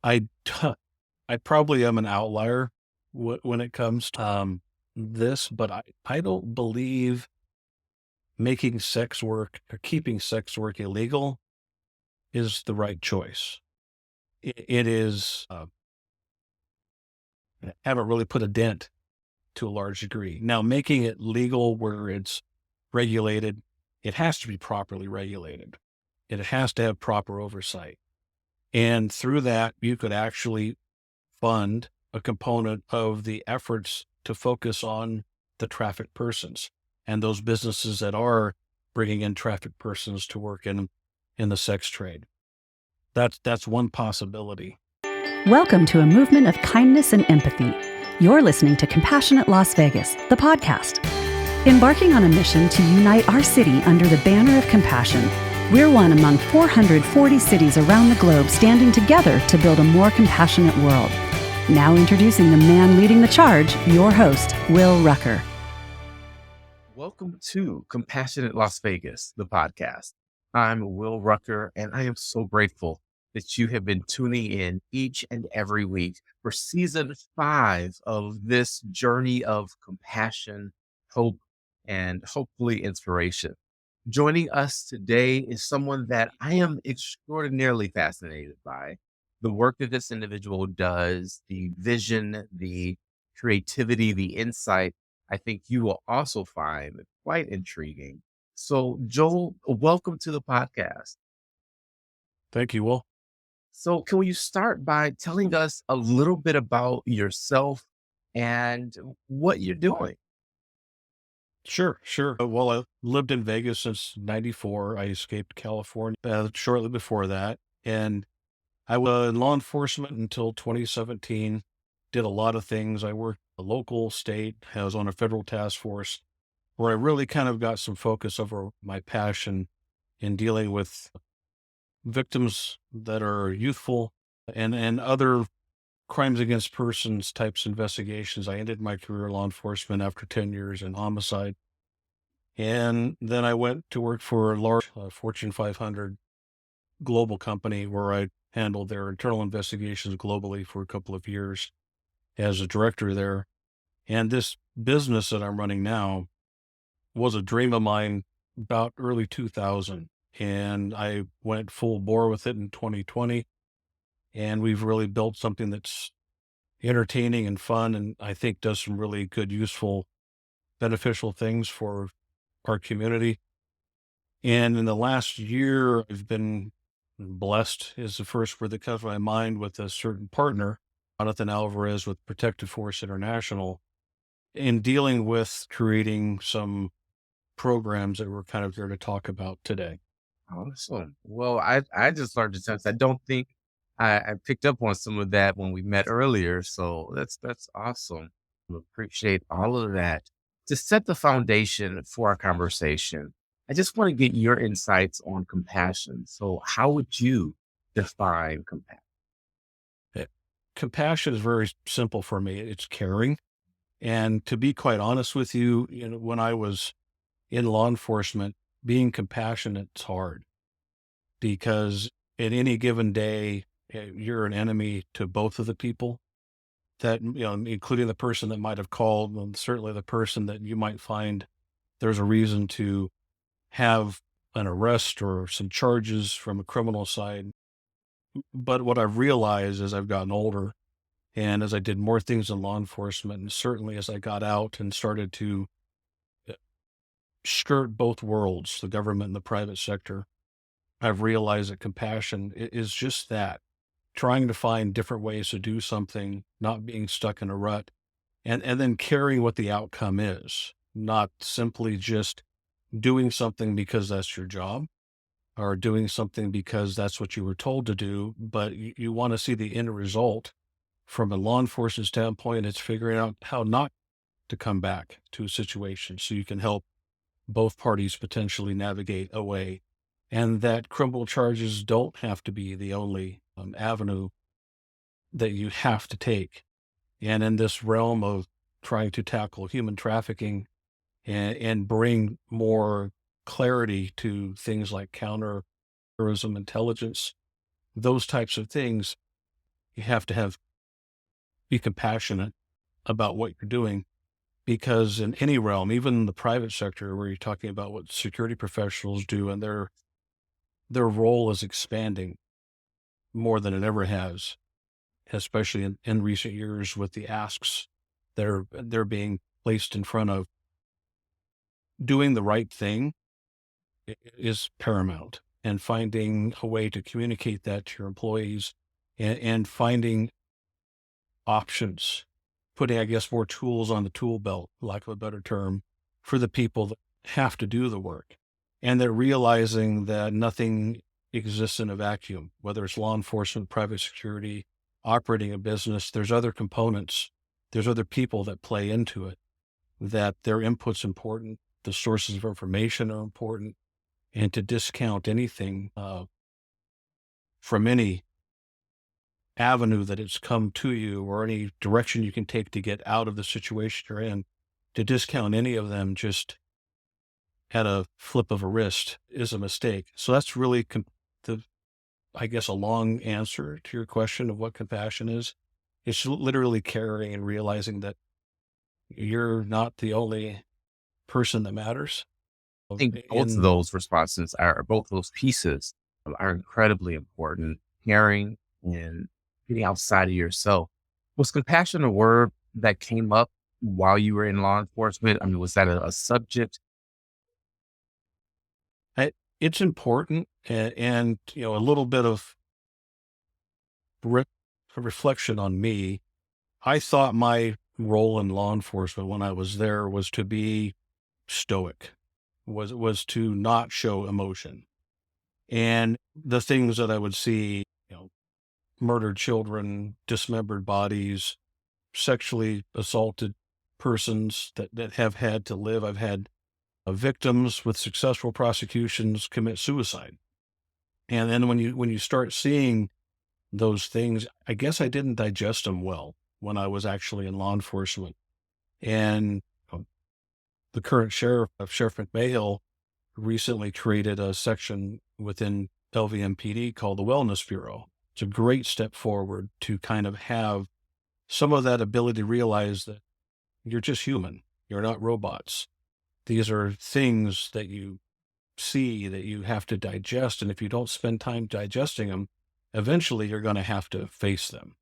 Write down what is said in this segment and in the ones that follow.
I, I probably am an outlier when it comes to this, but I don't believe making sex work or keeping sex work illegal is the right choice. It is, haven't really put a dent to a large degree. Now, making it legal where it's regulated, it has to be properly regulated. It has to have proper oversight. And through that, you could actually fund a component of the efforts to focus on the trafficked persons and those businesses that are bringing in trafficked persons to work in the sex trade. That's one possibility. Welcome to a movement of kindness and empathy. You're listening to Compassionate Las Vegas, the podcast. Embarking on a mission to unite our city under the banner of compassion, we're one among 440 cities around the globe standing together to build a more compassionate world. Now introducing the man leading the charge, your host, Will Rucker. Welcome to Compassionate Las Vegas, the podcast. I'm Will Rucker, and I am so grateful that you have been tuning in each and every week for season 5 of this journey of compassion, hope, and hopefully inspiration. Joining us today is someone that I am extraordinarily fascinated by. The work that this individual does, the vision, the creativity, the insight, I think you will also find quite intriguing. So, Joel, welcome to the podcast. Thank you, Will. So, can you start by telling us a little bit about yourself and what you're doing? Sure. Well, I lived in Vegas since '94. I escaped California shortly before that. And I was in law enforcement until 2017, did a lot of things. I worked a local, state, I was on a federal task force where I really kind of got some focus over my passion in dealing with victims that are youthful and other crimes against persons types investigations. I ended my career in law enforcement after 10 years in homicide. And then I went to work for a large Fortune 500 global company where I handled their internal investigations globally for a couple of years as a director there. And this business that I'm running now was a dream of mine about early 2000. And I went full bore with it in 2020. And we've really built something that's entertaining and fun, and I think does some really good, useful, beneficial things for our community. And in the last year, I've been blessed is the first word that comes to my mind with a certain partner, Jonathan Alvarez with Protective Force International, in dealing with creating some programs that we're kind of here to talk about today. Awesome. Well, I just learned a sense. I don't think I picked up on some of that when we met earlier. So that's awesome. I appreciate all of that. To set the foundation for our conversation, I just want to get your insights on compassion. So how would you define compassion? Compassion is very simple for me. It's caring. And to be quite honest with you, when I was in law enforcement, being compassionate is hard because at any given day, you're an enemy to both of the people that, including the person that might have called, and certainly the person that you might find there's a reason to have an arrest or some charges from a criminal side. But what I've realized as I've gotten older and as I did more things in law enforcement, and certainly as I got out and started to skirt both worlds, the government and the private sector, I've realized that compassion is just that, trying to find different ways to do something, not being stuck in a rut, and then caring what the outcome is, not simply just doing something because that's your job or doing something because that's what you were told to do, but you want to see the end result. From a law enforcement standpoint, it's figuring out how not to come back to a situation so you can help both parties potentially navigate away, and that criminal charges don't have to be the only avenue that you have to take. And in this realm of trying to tackle human trafficking and bring more clarity to things like counterterrorism intelligence, those types of things, You have to be compassionate about what you're doing, because in any realm, even the private sector, where you're talking about what security professionals do, and their role is expanding more than it ever has, especially in recent years with the asks they're being placed in front of. Doing the right thing is paramount, and finding a way to communicate that to your employees, and finding options, putting, I guess, more tools on the tool belt, lack of a better term, for the people that have to do the work. And they're realizing that nothing exists in a vacuum, whether it's law enforcement, private security, operating a business, there's other components, there's other people that play into it, that their input's important, the sources of information are important, and to discount anything from any avenue that it's come to you, or any direction you can take to get out of the situation you're in, to discount any of them just at a flip of a wrist is a mistake. So that's really the, I guess, a long answer to your question of what compassion is. It's literally caring and realizing that you're not the only person that matters. Think both of In those responses are both those pieces are incredibly important. Caring and getting outside of yourself. Was compassion a word that came up while you were in law enforcement? I mean, was that a subject? it's important, and a little bit of re- reflection on me. I thought my role in law enforcement when I was there was to be stoic, was to not show emotion. And the things that I would see, murdered children, dismembered bodies, sexually assaulted persons that have had to live. I've had victims with successful prosecutions commit suicide. And then when you start seeing those things, I guess I didn't digest them well when I was actually in law enforcement. And the current Sheriff McMahill, recently created a section within LVMPD called the Wellness Bureau. It's a great step forward to kind of have some of that ability to realize that you're just human. You're not robots. These are things that you see that you have to digest. And if you don't spend time digesting them, eventually you're going to have to face them.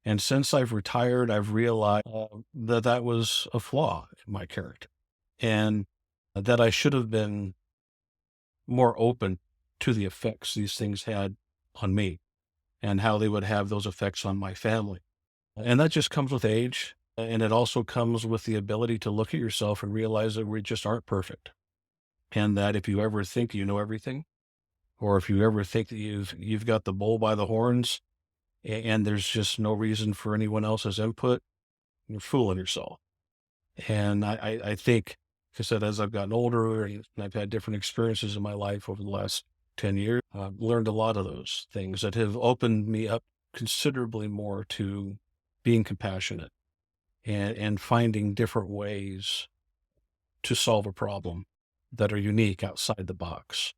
And since I've retired, I've realized that that was a flaw in my character, and that I should have been more open to the effects these things had on me, and how they would have those effects on my family. And that just comes with age. And it also comes with the ability to look at yourself and realize that we just aren't perfect. And that if you ever think you know everything, or if you ever think that you've got the bull by the horns, and there's just no reason for anyone else's input, you're fooling yourself. And I think, like I said, as I've gotten older and I've had different experiences in my life over the last 10 years, I've learned a lot of those things that have opened me up considerably more to being compassionate, and finding different ways to solve a problem that are unique outside the box.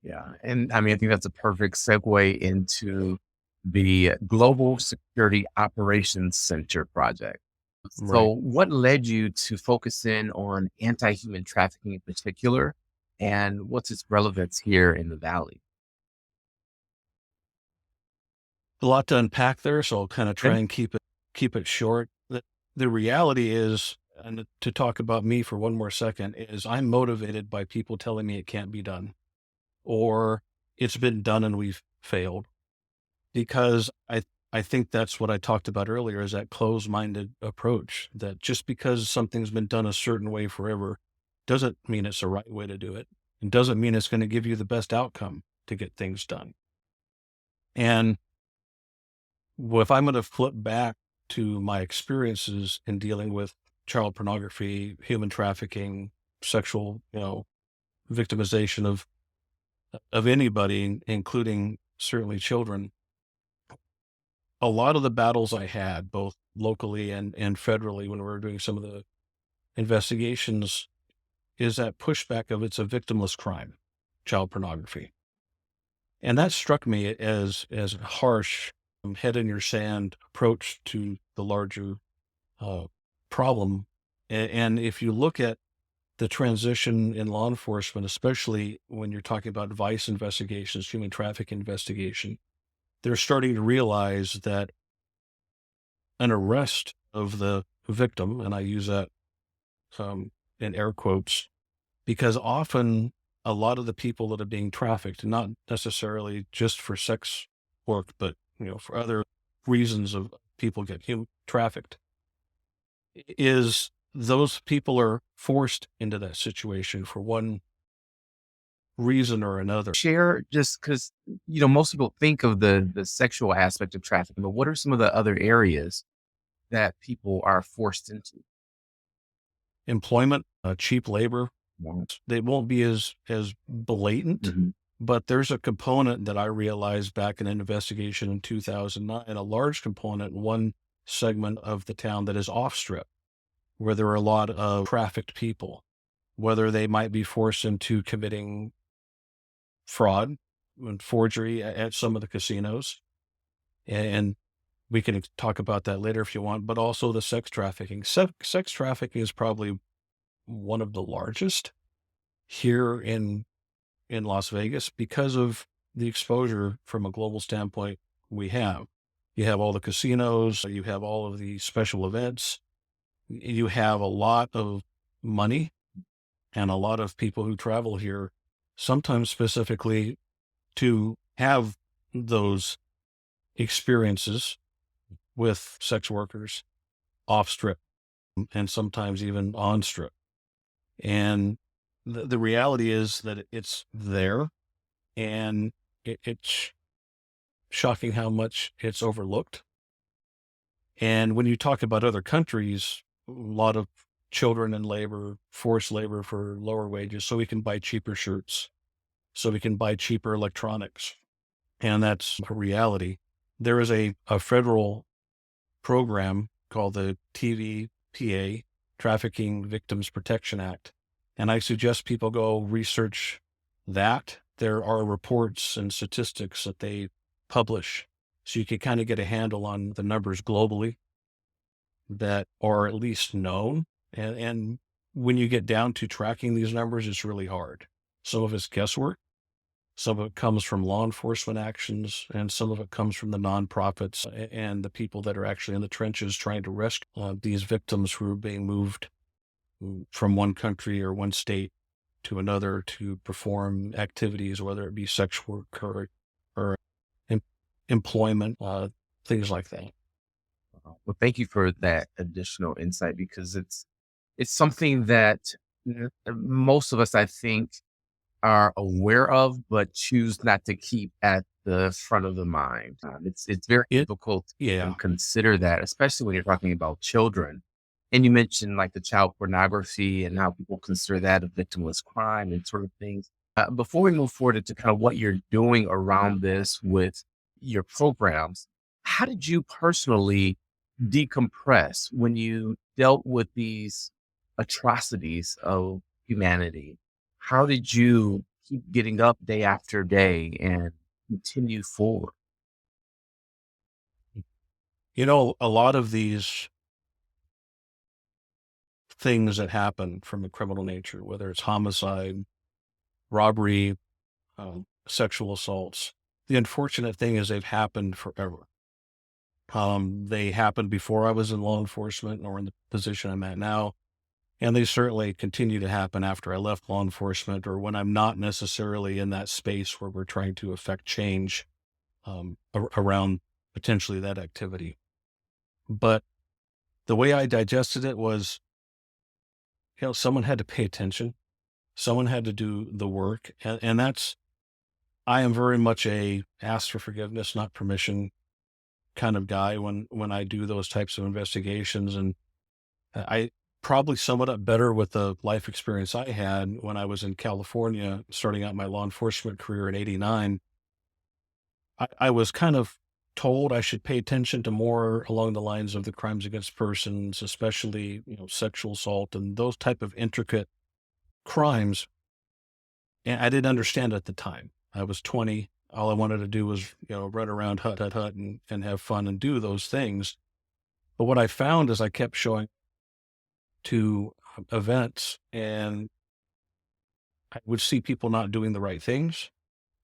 Yeah. And I mean, I think that's a perfect segue into the Global Security Operations Center project. So, Right. what led you to focus in on anti human trafficking in particular? And what's its relevance here in the Valley? A lot to unpack there, so I'll kind of try Okay. and keep it short. The reality is, and to talk about me for one more second, is I'm motivated by people telling me it can't be done, or it's been done and we've failed. Because I think that's what I talked about earlier, is that closed-minded approach, that just because something's been done a certain way forever doesn't mean it's the right way to do it. It doesn't mean it's going to give you the best outcome to get things done. And if I'm going to flip back to my experiences in dealing with child pornography, human trafficking, sexual, victimization of anybody, including certainly children, a lot of the battles I had, both locally and federally, when we were doing some of the investigations, is that pushback of it's a victimless crime, child pornography. And that struck me as harsh, head in your sand approach to the larger uh, problem. And if you look at the transition in law enforcement, especially when you're talking about vice investigations, human trafficking investigation, they're starting to realize that an arrest of the victim, and I use that in air quotes, because often a lot of the people that are being trafficked, not necessarily just for sex work, but for other reasons of people get trafficked, is those people are forced into that situation for one reason or another. Share just because, most people think of the sexual aspect of trafficking, but what are some of the other areas that people are forced into? Employment, cheap labor, Wow. they won't be as blatant, Mhm. but there's a component that I realized back in an investigation in 2009, a large component, one segment of the town that is off strip, where there are a lot of trafficked people, whether they might be forced into committing fraud and forgery at some of the casinos. And we can talk about that later if you want, but also the sex trafficking. Sex trafficking is probably one of the largest here in Las Vegas because of the exposure from a global standpoint we have. You have all the casinos, you have all of the special events, you have a lot of money and a lot of people who travel here, sometimes specifically to have those experiences with sex workers off strip and sometimes even on strip. And the reality is that it's there, and it's shocking how much it's overlooked. And when you talk about other countries, a lot of children in labor, forced labor for lower wages, so we can buy cheaper shirts, so we can buy cheaper electronics. And that's a reality. There is a federal program called the TVPA, Trafficking Victims Protection Act. And I suggest people go research that. There are reports and statistics that they publish, so you can kind of get a handle on the numbers globally that are at least known. And when you get down to tracking these numbers, it's really hard. Some of it's guesswork. Some of it comes from law enforcement actions, and some of it comes from the nonprofits and the people that are actually in the trenches trying to rescue these victims who are being moved from one country or one state to another to perform activities, whether it be sex work or em- employment, things like that. Well, thank you for that additional insight because it's something that most of us, I think, are aware of, but choose not to keep at the front of the mind. It's very It, difficult to yeah, even consider that, especially when you're talking about children. And you mentioned like the child pornography and how people consider that a victimless crime and sort of things. Before we move forward into kind of what you're doing around this with your programs, how did you personally decompress when you dealt with these atrocities of humanity? How did you keep getting up day after day and continue forward? a lot of these things that happen from a criminal nature, whether it's homicide, robbery, sexual assaults, the unfortunate thing is they've happened forever. They happened before I was in law enforcement or in the position I'm at now. And they certainly continue to happen after I left law enforcement or when I'm not necessarily in that space where we're trying to affect change around potentially that activity. But the way I digested it was, someone had to pay attention. Someone had to do the work. And I am very much a ask for forgiveness, not permission kind of guy when I do those types of investigations. And I probably sum it up better with the life experience I had when I was in California, starting out my law enforcement career in '89. I was kind of told I should pay attention to more along the lines of the crimes against persons, especially, sexual assault and those type of intricate crimes. And I didn't understand at the time. I was 20. All I wanted to do was, run around hut, hut, hut and have fun and do those things. But what I found is I kept showing to events and I would see people not doing the right things.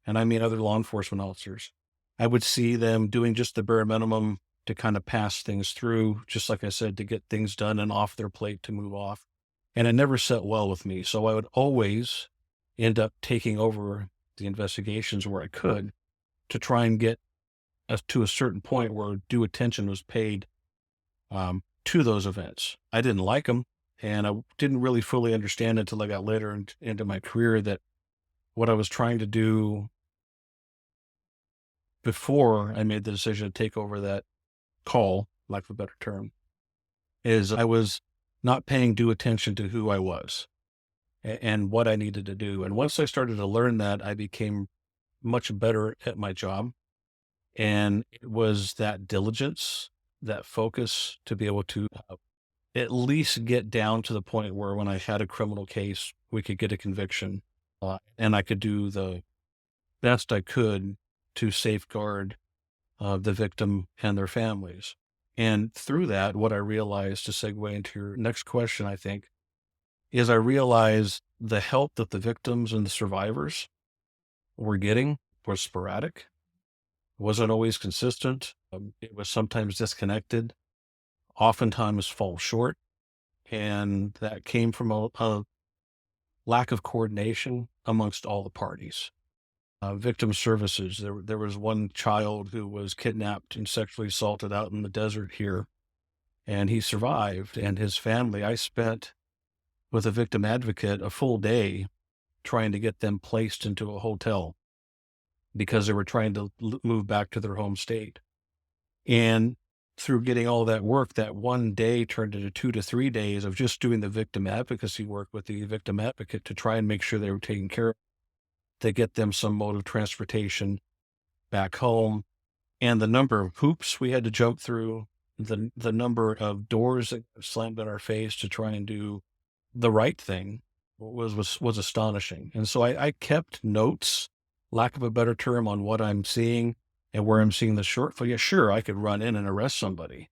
And I mean, other law enforcement officers. I would see them doing just the bare minimum to kind of pass things through, just like I said, to get things done and off their plate to move off. And it never set well with me. So I would always end up taking over the investigations where I could to try and get us to a certain point where due attention was paid to those events. I didn't like them, and I didn't really fully understand until I got later into my career that what I was trying to do before I made the decision to take over that call, lack of a better term, is I was not paying due attention to who I was and what I needed to do. And once I started to learn that, I became much better at my job. And it was that diligence, that focus to be able to at least get down to the point where when I had a criminal case, we could get a conviction and I could do the best I could to safeguard the victim and their families. And through that, what I realized, to segue into your next question, I think, is I realized the help that the victims and the survivors were getting was sporadic, wasn't always consistent. It was sometimes disconnected, oftentimes fall short. And that came from a lack of coordination amongst all the parties. Victim services. There was one child who was kidnapped and sexually assaulted out in the desert here, and he survived. And his family, I spent with a victim advocate a full day trying to get them placed into a hotel because they were trying to move back to their home state. And through getting all that work, that one day turned into 2 to 3 days of just doing the victim advocacy work with the victim advocate to try and make sure they were taken care of, to get them some mode of transportation back home. And the number of hoops we had to jump through, the number of doors that slammed in our face to try and do the right thing was astonishing. And so I kept notes, lack of a better term, on what I'm seeing and where I'm seeing the shortfall. Yeah, sure, I could run in and arrest somebody.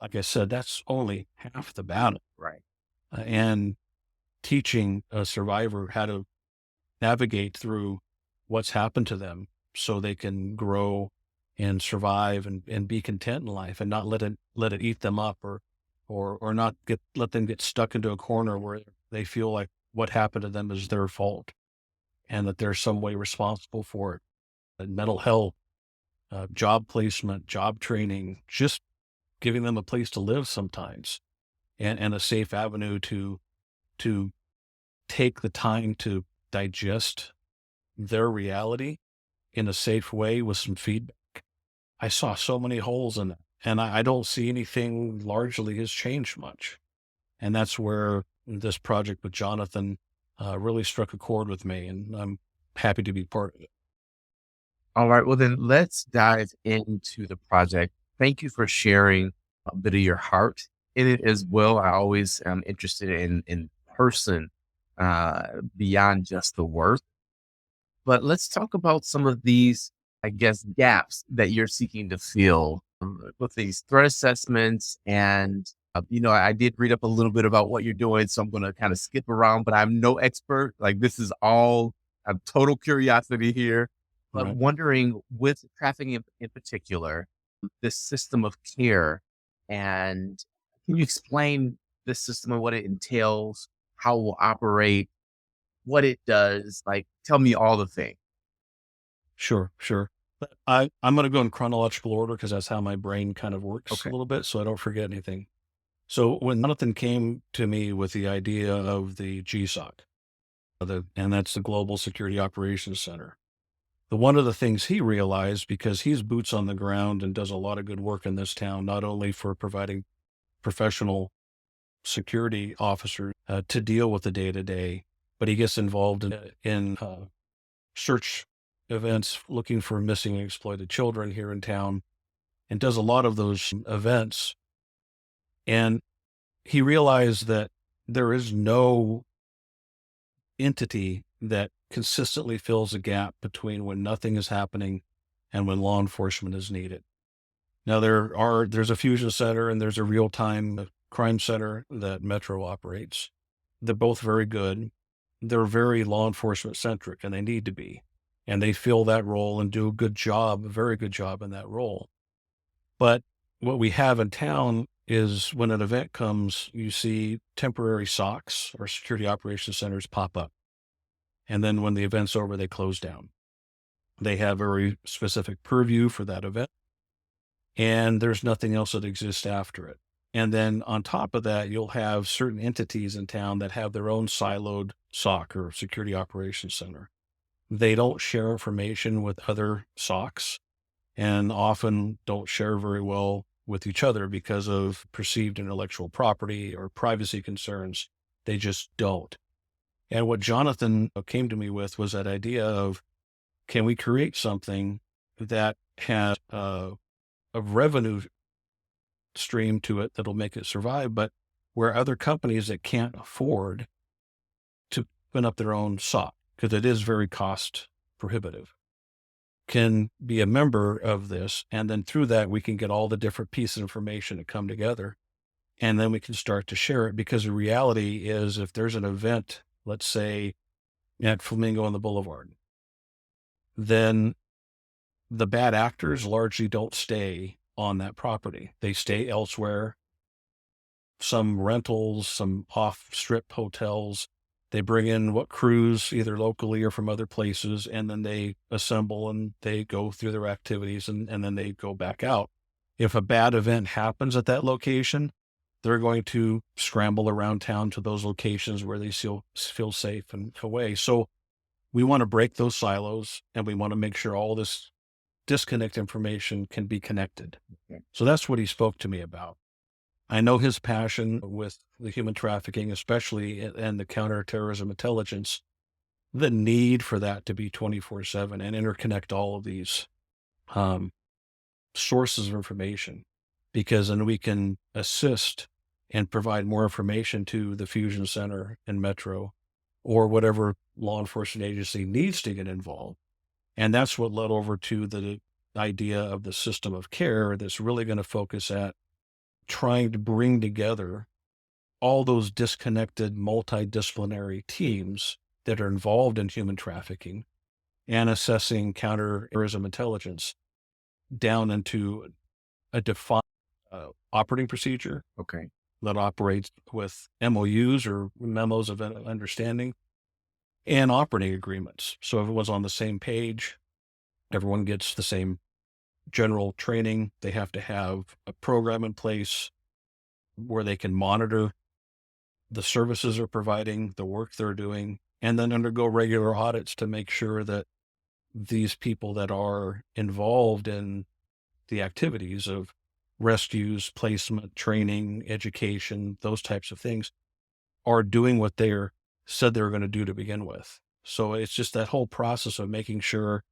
Like I said, that's only half the battle. Right. And teaching a survivor how to navigate through what's happened to them so they can grow and survive and be content in life and not let it eat them up or not let them get stuck into a corner where they feel like what happened to them is their fault and that they're some way responsible for it. And mental health, job placement, job training, just giving them a place to live sometimes and a safe avenue to take the time to digest their reality in a safe way with some feedback. I saw so many holes in it, and I don't see anything largely has changed much. And that's where this project with Jonathan really struck a chord with me, and I'm happy to be part of it. All right. Well, then let's dive into the project. Thank you for sharing a bit of your heart in it as well. I always am interested in person beyond just the work. But let's talk about some of these, I guess, gaps that you're seeking to fill with these threat assessments. And, I did read up a little bit about what you're doing, so I'm going to kind of skip around, but I'm no expert. Like, this is all a total curiosity here. But Right. wondering, with trafficking in particular, this system of care, and can you explain this system and what it entails, how it will operate, what it does? Like, tell me all the things. Sure, sure. But I'm going to go in chronological order because that's how my brain kind of works a Okay. little bit, so I don't forget anything. So when Jonathan came to me with the idea of the GSOC, and that's the Global Security Operations Center, one of the things he realized, because he's boots on the ground and does a lot of good work in this town, not only for providing professional security officers to deal with the day to day, but he gets involved in search events looking for missing and exploited children here in town and does a lot of those events. And he realized that there is no entity that consistently fills a gap between when nothing is happening and when law enforcement is needed. Now, there's a fusion center and there's a real-time crime center that Metro operates. They're both very good. They're very law enforcement centric, and they need to be. And they fill that role and do a good job, a very good job in that role. But what we have in town is when an event comes, you see temporary SOCs or security operations centers pop up. And then when the event's over, they close down. They have very specific purview for that event, and there's nothing else that exists after it. And then on top of that, you'll have certain entities in town that have their own siloed SOC or security operations center. They don't share information with other SOCs and often don't share very well with each other because of perceived intellectual property or privacy concerns. They just don't. And what Jonathan came to me with was that idea of, can we create something that has a revenue stream to it that'll make it survive, but where other companies that can't afford to spin up their own SOC, because it is very cost prohibitive, can be a member of this. And then through that, we can get all the different pieces of information to come together. And then we can start to share it, because the reality is, if there's an event, let's say at Flamingo on the Boulevard, then the bad actors largely don't stay on that property. They stay elsewhere, some rentals, some off-strip hotels. They bring in what crews, either locally or from other places, and then they assemble and they go through their activities and then they go back out. If a bad event happens at that location, they're going to scramble around town to those locations where they feel safe and away. So we want to break those silos, and we want to make sure all this disconnect information can be connected. Okay. So that's what he spoke to me about. I know his passion with the human trafficking, especially, and the counterterrorism intelligence, the need for that to be 24/7 and interconnect all of these sources of information, because then we can assist and provide more information to the Fusion Center and Metro or whatever law enforcement agency needs to get involved. And that's what led over to the idea of the system of care that's really going to focus at trying to bring together all those disconnected multidisciplinary teams that are involved in human trafficking and assessing counterterrorism intelligence down into a defined operating procedure. Okay. That operates with MOUs or memos of understanding and operating agreements. So everyone's on the same page. Everyone gets the same general training. They have to have a program in place where they can monitor the services they're providing, the work they're doing, and then undergo regular audits to make sure that these people that are involved in the activities of rescues, placement, training, education, those types of things are doing what they're said they were going to do to begin with. So it's just that whole process of making sure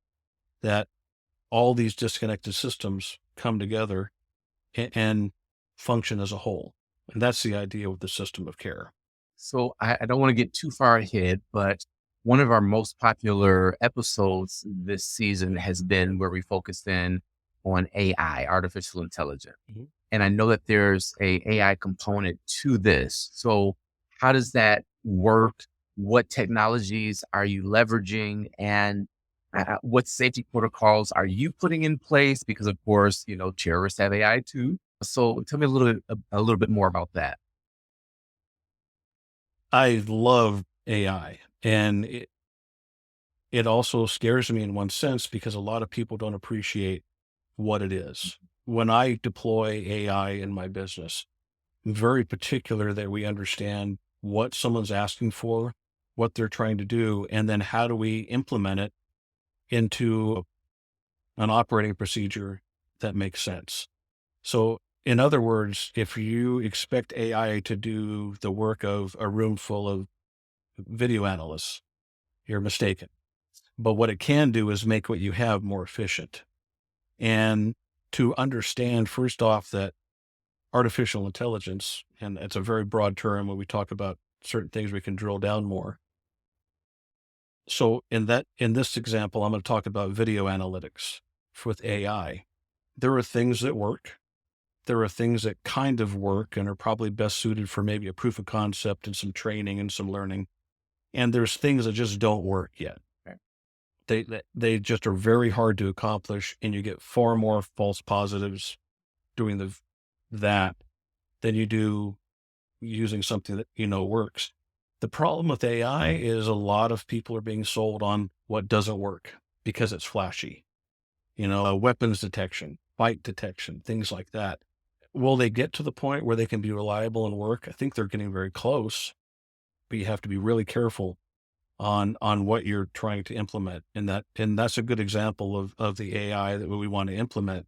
that all these disconnected systems come together and function as a whole. And that's the idea with the system of care. So I don't want to get too far ahead, but one of our most popular episodes this season has been where we focused in on AI, artificial intelligence. Mhm. And I know that there's a AI component to this. So how does that work? What technologies are you leveraging? And what safety protocols are you putting in place? Because of course, terrorists have AI too. So tell me a little bit more about that. I love AI, and it also scares me in one sense, because a lot of people don't appreciate what it is. When I deploy AI in my business, I'm very particular that we understand what someone's asking for, what they're trying to do, and then how do we implement it into an operating procedure that makes sense. So in other words, if you expect AI to do the work of a room full of video analysts, you're mistaken. But what it can do is make what you have more efficient. And to understand, first off, that artificial intelligence, and it's a very broad term when we talk about certain things, we can drill down more. So in this example, I'm going to talk about video analytics with AI. There are things that work. There are things that kind of work and are probably best suited for maybe a proof of concept and some training and some learning. And there's things that just don't work yet. Okay. They just are very hard to accomplish, and you get far more false positives doing that than you do using something that works. The problem with AI is a lot of people are being sold on what doesn't work because it's flashy. Weapons detection, fight detection, things like that. Will they get to the point where they can be reliable and work? I think they're getting very close, but you have to be really careful on what you're trying to implement. And that's a good example of the AI that we want to implement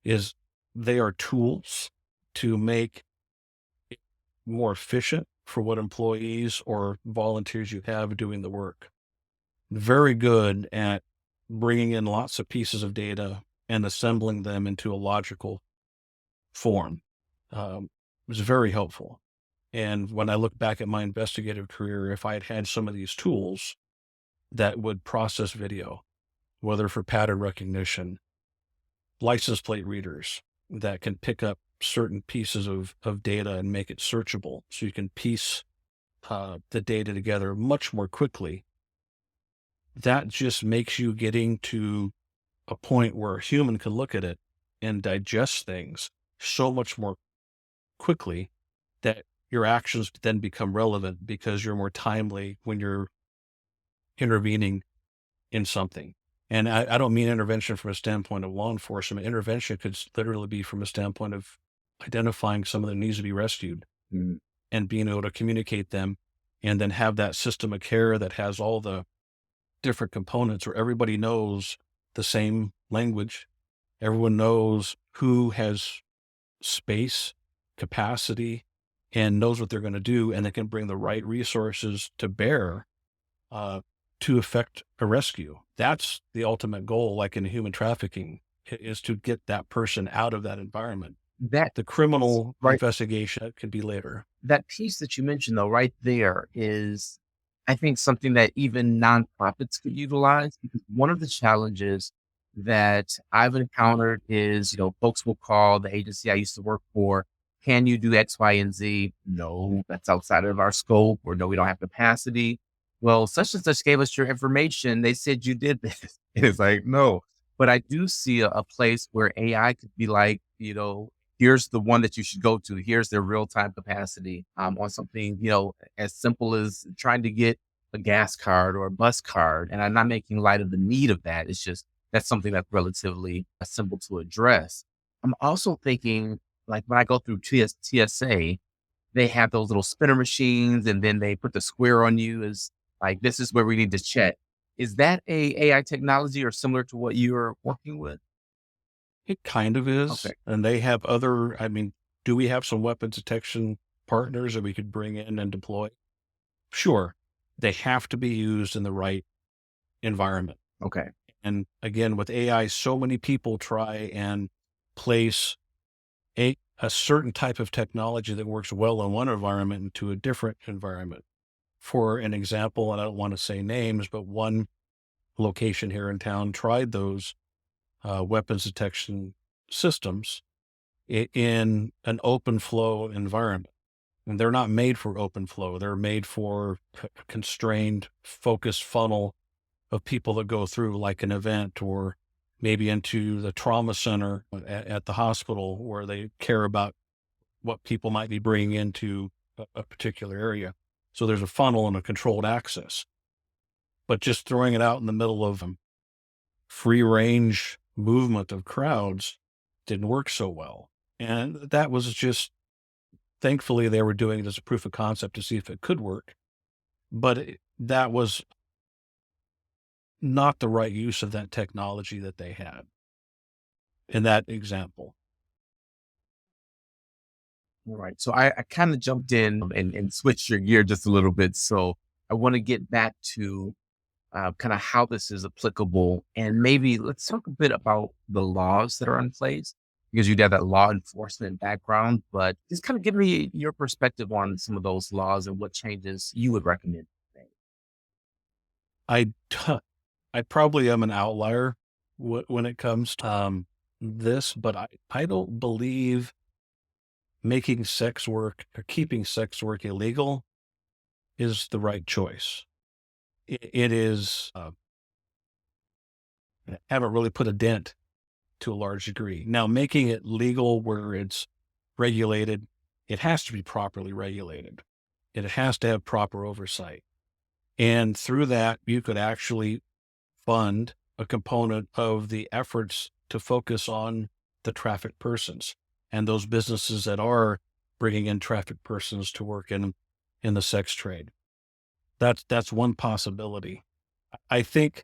is they are tools to make it more efficient for what employees or volunteers you have doing the work. Very good at bringing in lots of pieces of data and assembling them into a logical form. It was very helpful. And when I look back at my investigative career, if I had had some of these tools that would process video, whether for pattern recognition, license plate readers that can pick up certain pieces of data and make it searchable so you can piece the data together much more quickly, that just makes you getting to a point where a human can look at it and digest things so much more quickly that your actions then become relevant because you're more timely when you're intervening in something. And I don't mean intervention from a standpoint of law enforcement. Intervention could literally be from a standpoint of identifying someone that needs to be rescued and being able to communicate them and then have that system of care that has all the different components where everybody knows the same language. Everyone knows who has space, capacity, and knows what they're going to do, and they can bring the right resources to bear to effect a rescue. That's the ultimate goal, like in human trafficking, is to get that person out of that environment. That The criminal right. investigation can be later. That piece that you mentioned, though, right there is, I think, something that even nonprofits could utilize, because one of the challenges that I've encountered is, folks will call the agency I used to work for. Can you do X, Y, and Z? No, that's outside of our scope, or no, we don't have capacity. Well, such and such gave us your information. They said you did this. And it's like, no. But I do see a place where AI could be like, here's the one that you should go to. Here's their real-time capacity on something, as simple as trying to get a gas card or a bus card. And I'm not making light of the need of that. It's just, that's something that's relatively simple to address. I'm also thinking, like when I go through TSA, they have those little spinner machines and then they put the square on you as like, this is where we need to check. Is that a AI technology or similar to what you're working with? It kind of is. Okay. And they have do we have some weapons detection partners that we could bring in and deploy? Sure. They have to be used in the right environment. Okay. And again, with AI, so many people try and place a certain type of technology that works well in one environment into a different environment. For an example, and I don't want to say names, but one location here in town tried those weapons detection systems in an open flow environment. And they're not made for open flow. They're made for a constrained, focused funnel of people that go through like an event or maybe into the trauma center at the hospital where they care about what people might be bringing into a particular area. So there's a funnel and a controlled access. But just throwing it out in the middle of free range movement of crowds didn't work so well. And that was just, thankfully, they were doing it as a proof of concept to see if it could work. But that was not the right use of that technology that they had in that example. All right. So I kind of jumped in and switched your gear just a little bit. So I want to get back to kind of how this is applicable. And maybe let's talk a bit about the laws that are in place, because you have that law enforcement background, but just kind of give me your perspective on some of those laws and what changes you would recommend. I I probably am an outlier when it comes to this, but I don't believe making sex work or keeping sex work illegal is the right choice. It is, haven't really put a dent to a large degree. Now, making it legal where it's regulated, it has to be properly regulated. It has to have proper oversight. And through that, you could actually fund a component of the efforts to focus on the trafficked persons and those businesses that are bringing in trafficked persons to work in the sex trade. That's one possibility. I think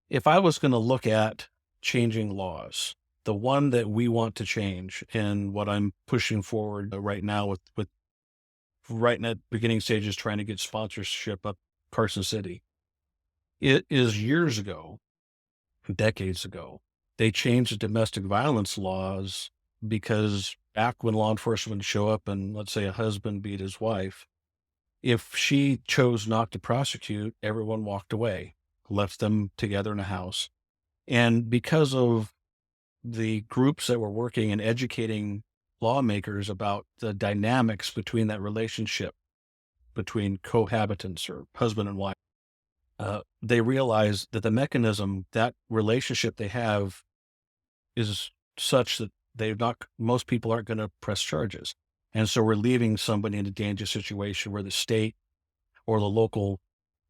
if I was going to look at changing laws, the one that we want to change and what I'm pushing forward right now with right at beginning stages trying to get sponsorship up Carson City, it is years ago, decades ago, they changed the domestic violence laws because back when law enforcement would show up and let's say a husband beat his wife, if she chose not to prosecute, everyone walked away, left them together in a house. And because of the groups that were working and educating lawmakers about the dynamics between that relationship between cohabitants or husband and wife, they realized that the mechanism, that relationship they have is such that most people aren't going to press charges. And so we're leaving somebody in a dangerous situation where the state or the local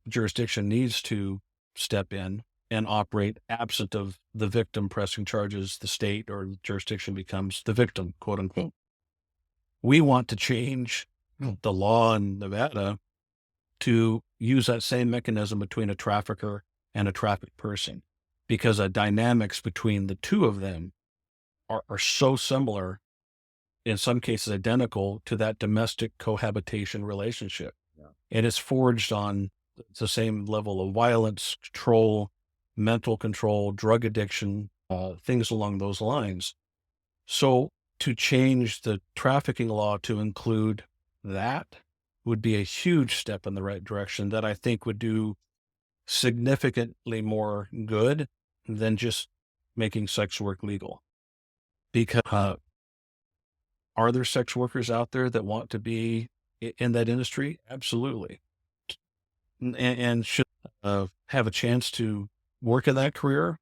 jurisdiction needs to step in and operate absent of the victim pressing charges. The state or the jurisdiction becomes the victim, quote unquote. We want to change the law in Nevada to use that same mechanism between a trafficker and a trafficked person because the dynamics between the two of them are so similar, in some cases identical to that domestic cohabitation relationship. Yeah. And it's forged on the same level of violence, control, mental control, drug addiction, things along those lines. So to change the trafficking law to include that would be a huge step in the right direction that I think would do significantly more good than just making sex work legal. Because are there sex workers out there that want to be in that industry? Absolutely. And should have a chance to work in that career.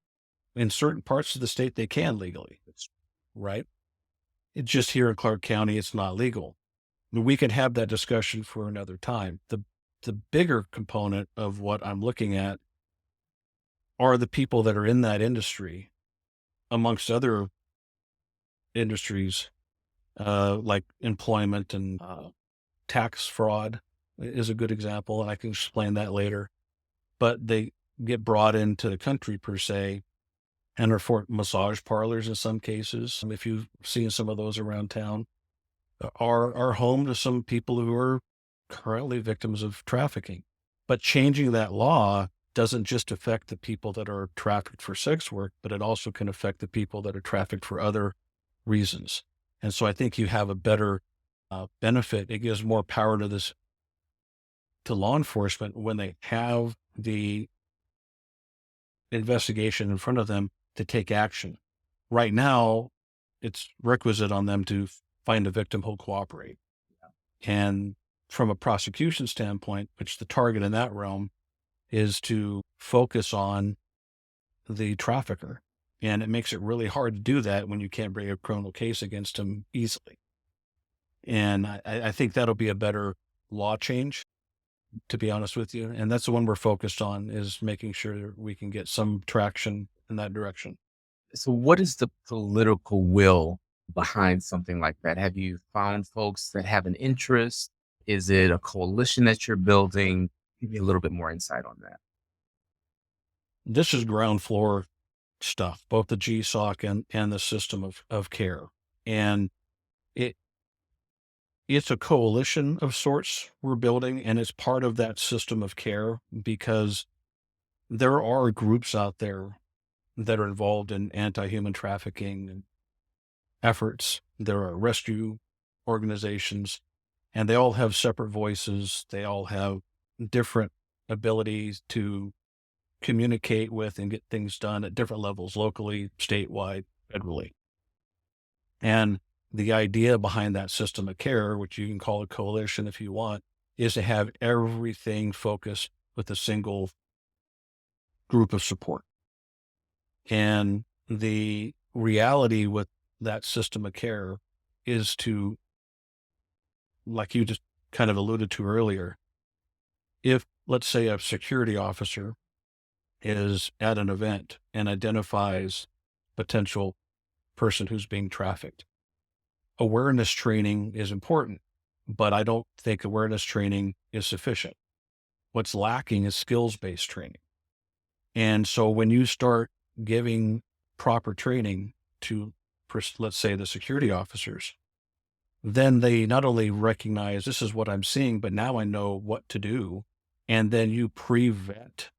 In certain parts of the state, they can legally, right? It's just here in Clark County, it's not legal. We can have that discussion for another time. The bigger component of what I'm looking at are the people that are in that industry, amongst other industries, like employment and tax fraud is a good example, and I can explain that later. But they get brought into the country per se, and are for massage parlors in some cases. If you've seen some of those around town, are home to some people who are currently victims of trafficking. But changing that law doesn't just affect the people that are trafficked for sex work, but it also can affect the people that are trafficked for other reasons. And so I think you have a better benefit. It gives more power to law enforcement when they have the investigation in front of them to take action. Right now, it's requisite on them to find a victim who'll cooperate. And from a prosecution standpoint, which the target in that realm is to focus on the trafficker. And it makes it really hard to do that when you can't bring a criminal case against him easily. And I think that'll be a better law change, to be honest with you. And that's the one we're focused on, is making sure that we can get some traction in that direction. So what is the political will behind something like that? Have you found folks that have an interest? Is it a coalition that you're building? Give me a little bit more insight on that. This is ground floor stuff, both the GSOC and the system of care. And it's a coalition of sorts we're building, and it's part of that system of care because there are groups out there that are involved in anti-human trafficking efforts. There are rescue organizations, and they all have separate voices. They all have different abilities to communicate with and get things done at different levels, locally, statewide, federally. And the idea behind that system of care, which you can call a coalition if you want, is to have everything focused with a single group of support. And the reality with that system of care is to, like you just kind of alluded to earlier, if, let's say, a security officer is at an event and identifies potential person who's being trafficked, awareness training is important, but I don't think awareness training is sufficient. What's lacking is skills-based training. And so when you start giving proper training to, let's say, the security officers, then they not only recognize this is what I'm seeing, but now I know what to do. And then you pre-vet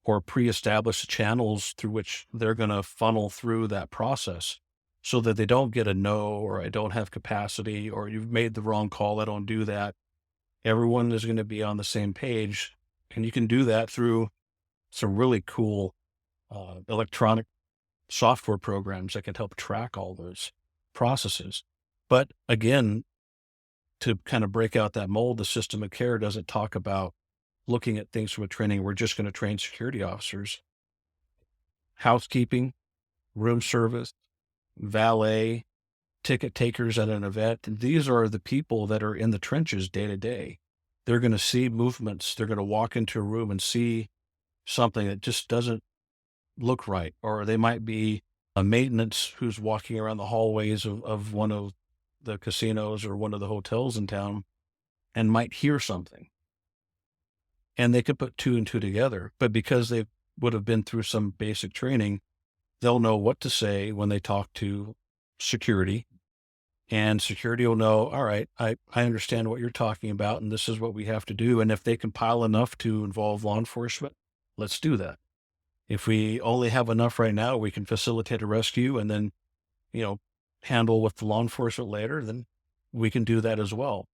or pre-establish channels through which they're going to funnel through that process so that they don't get a no, or I don't have capacity, or you've made the wrong call, I don't do that. Everyone is going to be on the same page. And you can do that through some really cool electronic software programs that can help track all those processes. But again, to kind of break out that mold, the system of care doesn't talk about looking at things from a training. We're just going to train security officers, housekeeping, room service, valet, ticket takers at an event. These are the people that are in the trenches day to day. They're going to see movements. They're going to walk into a room and see something that just doesn't look right. Or they might be a maintenance who's walking around the hallways of one of the casinos or one of the hotels in town and might hear something. And they could put two and two together, but because they would have been through some basic training, they'll know what to say when they talk to security, and security will know, all right, I understand what you're talking about, and this is what we have to do. And if they compile enough to involve law enforcement, let's do that. If we only have enough right now, we can facilitate a rescue and then, handle with the law enforcement later, then we can do that as well.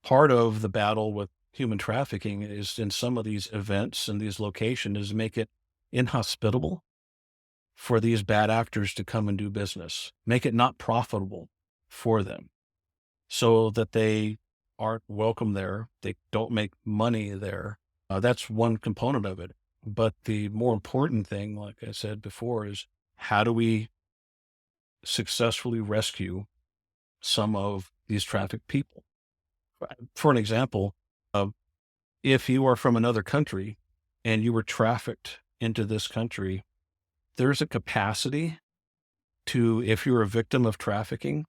Part of the battle with human trafficking is in some of these events and these locations is make it inhospitable for these bad actors to come and do business, make it not profitable for them so that they aren't welcome there. They don't make money there. That's one component of it. But the more important thing, like I said before, is how do we successfully rescue some of these trafficked people? For an example, if you are from another country and you were trafficked into this country, there's a capacity to, if you're a victim of trafficking,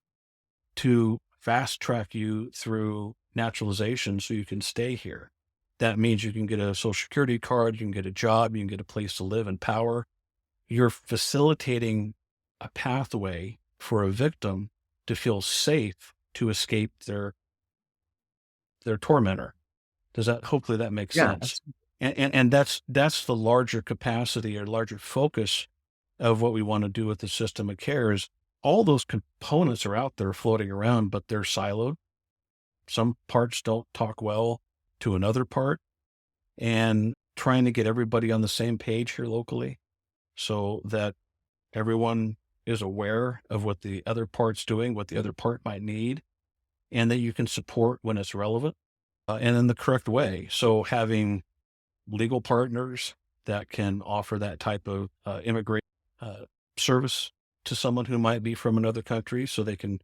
to fast track you through naturalization so you can stay here. That means you can get a social security card, you can get a job, you can get a place to live and power. You're facilitating a pathway for a victim to feel safe to escape their tormentor. Hopefully that makes sense. And that's the larger capacity or larger focus of what we want to do with the system of care is all those components are out there floating around, but they're siloed. Some parts don't talk well to another part, and trying to get everybody on the same page here locally so that everyone is aware of what the other part's doing, what the other part might need, and that you can support when it's relevant and in the correct way. So having legal partners that can offer that type of immigrant service to someone who might be from another country so they can,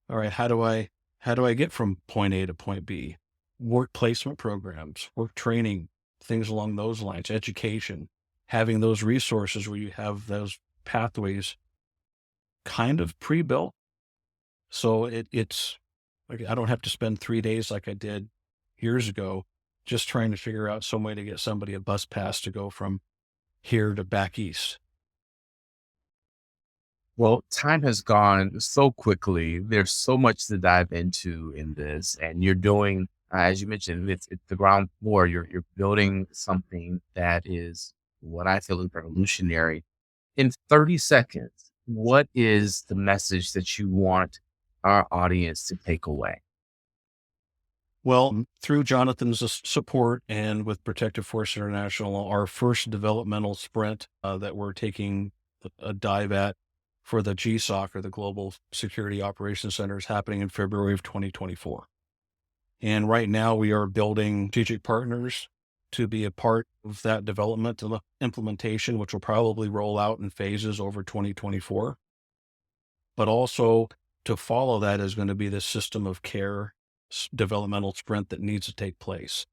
all right, how do I get from point A to point B? Work placement programs, work training, things along those lines, education, having those resources where you have those pathways kind of pre-built. So it's like, I don't have to spend 3 days like I did years ago, just trying to figure out some way to get somebody a bus pass to go from here to back east. Well, time has gone so quickly. There's so much to dive into in this, and you're doing, as you mentioned, it's the ground floor. You're building something that is what I feel is revolutionary. In 30 seconds, what is the message that you want our audience to take away? Well, through Jonathan's support and with Protective Force International, our first developmental sprint that we're taking a dive at for the GSOC, or the Global Security Operations Center, is happening in February of 2024. And right now we are building strategic partners to be a part of that development and implementation, which will probably roll out in phases over 2024. But also to follow that is going to be the system of care developmental sprint that needs to take place.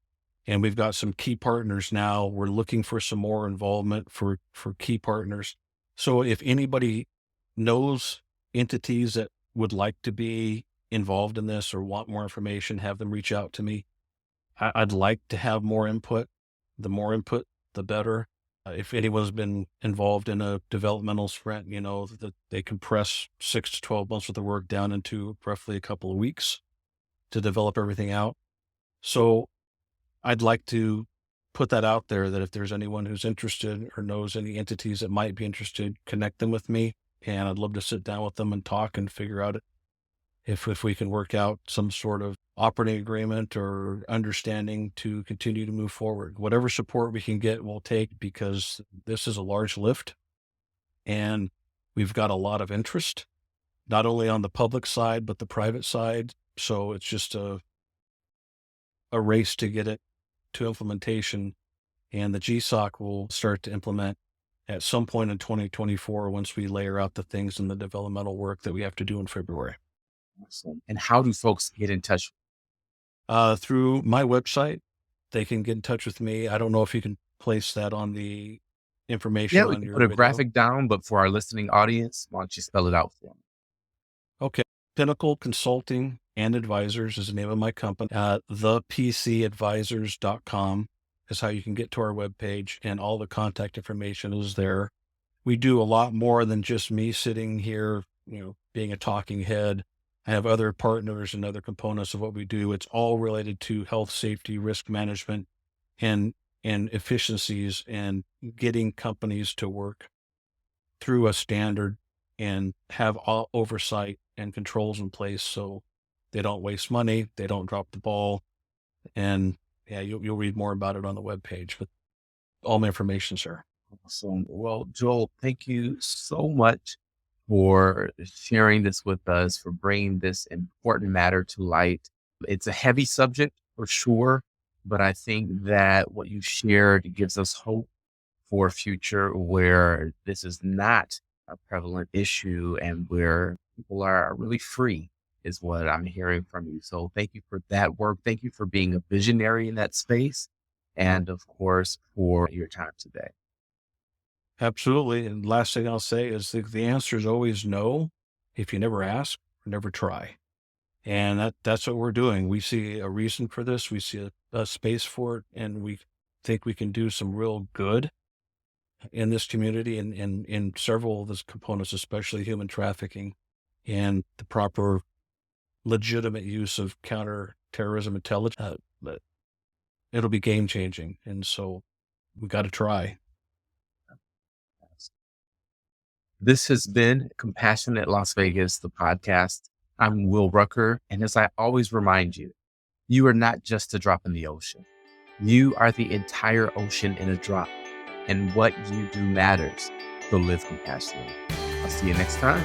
And we've got some key partners now. We're looking for some more involvement for key partners. So if anybody knows entities that would like to be involved in this or want more information, have them reach out to me. I'd like to have more input. The more input, the better. If anyone's been involved in a developmental sprint, that they compress 6 to 12 months worth of work down into roughly a couple of weeks to develop everything out. So I'd like to put that out there, that if there's anyone who's interested or knows any entities that might be interested, connect them with me. And I'd love to sit down with them and talk and figure out if we can work out some sort of operating agreement or understanding to continue to move forward. Whatever support we can get, we'll take, because this is a large lift and we've got a lot of interest, not only on the public side, but the private side. So it's just a race to get it to implementation, and the GSOC will start to implement at some point in 2024 once we layer out the things in the developmental work that we have to do in February. Awesome. And how do folks get in touch? Through my website, they can get in touch with me. I don't know if you can place that on the information Yeah, we on can your put a video. graphic down, but for our listening audience, why don't you spell it out for them? Okay. Pinnacle Consulting and Advisors is the name of my company. thepcadvisors.com is how you can get to our webpage, and all the contact information is there. We do a lot more than just me sitting here, being a talking head. I have other partners and other components of what we do. It's all related to health, safety, risk management, and efficiencies, and getting companies to work through a standard and have all oversight and controls in place so they don't waste money, they don't drop the ball. And yeah, you'll read more about it on the webpage, but all my information's there. Awesome. Well, Joel, thank you so much for sharing this with us, for bringing this important matter to light. It's a heavy subject for sure, but I think that what you shared gives us hope for a future where this is not a prevalent issue and where people are really free, is what I'm hearing from you. So thank you for that work. Thank you for being a visionary in that space. And of course, for your time today. Absolutely. And last thing I'll say is the answer is always no if you never ask or never try. And that's what we're doing. We see a reason for this. We see a space for it, and we think we can do some real good in this community and in several of those components, especially human trafficking and the proper legitimate use of counterterrorism intelligence. But it'll be game changing. And so we got to try. This has been Compassionate Las Vegas, the podcast. I'm Will Rucker. And as I always remind you, you are not just a drop in the ocean. You are the entire ocean in a drop. And what you do matters. So live compassionately. I'll see you next time.